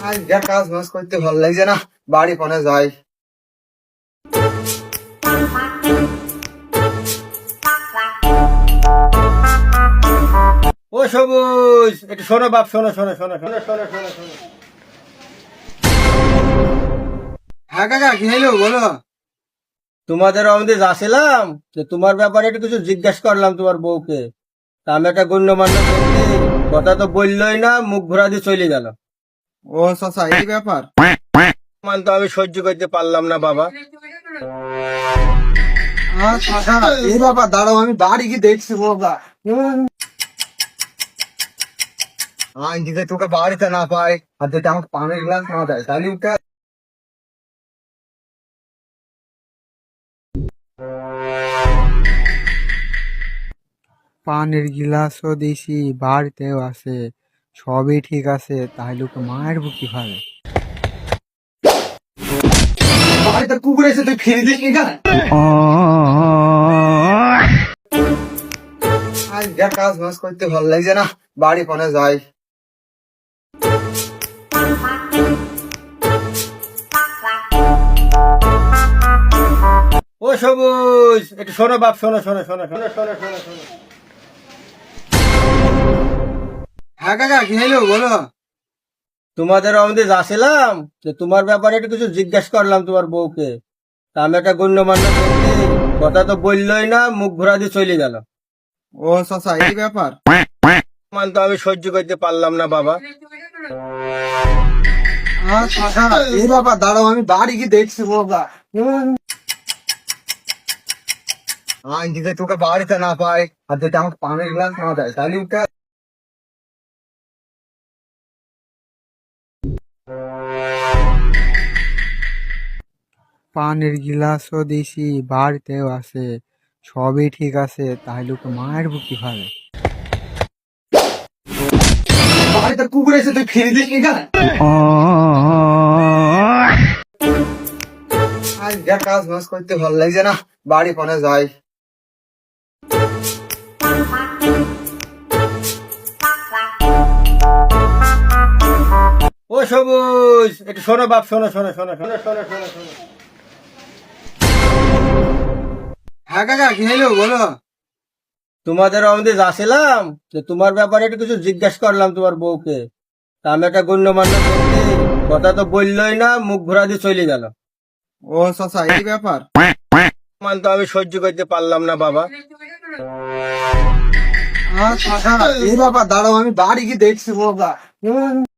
আজকে কাজ বাজ করতে ভালো লাগছে না, বাড়ি ফোনে যাই। ও সবুজ, একটু শোনো বাপ, শোনো শোনো শোনো শোনো শোনো শোনো শোনো। হ্যাঁ কাকা, কি হলো বলো। তোমাদের আমাদের যাচ্ছিলাম যে তোমার ব্যাপারে একটু কিছু জিজ্ঞাসা করলাম তোমার বউকে। তা আমি একটা গণ্যমান্য ব্যক্তি, কথা তো বললোই না, মুখ ঘোরা দিয়ে চলে গেল। ও চাচা, এই ব্যাপার। মান তো আমি সহ্য করতে পারলাম না বাবা। চাচা, এই ব্যাপার, দাঁড়াও আমি বাড়ি গিয়ে দেখছি বাবা। আমি যদি তোকে বাড়িতে না পাই আর যদি আমাকে পানির গ্লাস না দেয় তাহলে ওকে। পানির গিলাসও দিছি, বাড়িতেও আছে, সবই ঠিক আছে, তাহলে ওকে মারবো কিভাবে? বাড়িতে কুকুর এসে তুই ফিরে দিস না। আজকে কাজ বাজ করতে ভালো লাগছে না, বাড়ি ফোনে যাই। ও সবুজ, একটু শোনো বাপ, শোনো শোনো শোনো শোনো শোনো শোনো শোনো। হ্যাঁ কাকা, কি হলো বলো। তোমাদের আমাদের যাচ্ছিলাম যে তোমার ব্যাপারে একটু কিছু জিজ্ঞাসা করলাম তোমার বউকে। তা আমি একটা গণ্যমান্য ব্যক্তি, কথা তো বললোই না, মুখ ঘোরা দিয়ে চলে গেল। ও চাচা, এই ব্যাপার। মান তো আমি সহ্য করতে পারলাম না বাবা। চাচা, এই ব্যাপার, দাঁড়াও আমি বাড়ি গিয়ে দেখছি বাবা। আমি যদি তোকে বাড়িতে না পাই আর যদি আমাকে পানির গ্লাস না দেয় তাহলে ওকে। পানির গিলাসও দিছি, বাড়িতেও আছে, সবই ঠিক আছে, তাহলে ওকে মারবো কিভাবে? বাড়িতে কুকুর এসে তুই ফিরে দিস না। আজকে কাজ বাজ করতে ভালো লাগছে না, বাড়ি ফোনে যাই। ও সবুজ, একটু শোনো বাপ, শোনো শোনো শোনো শোনো শোনো শোনো শোনো। হ্যাঁ কাকা, কি হলো বলো। তোমাদের আমাদের যাচ্ছিলাম যে তোমার ব্যাপারে একটু কিছু জিজ্ঞাসা করলাম তোমার বউকে। তা আমি একটা গণ্যমান্য ব্যক্তি, কথা তো বললোই না, মুখ ঘোরা দিয়ে চলে গেল। ও চাচা, এই ব্যাপার। মান তো আমি সহ্য করতে পারলাম না বাবা। চাচা, এই ব্যাপার, দাঁড়াও আমি বাড়ি গিয়ে দেখছি বাবা।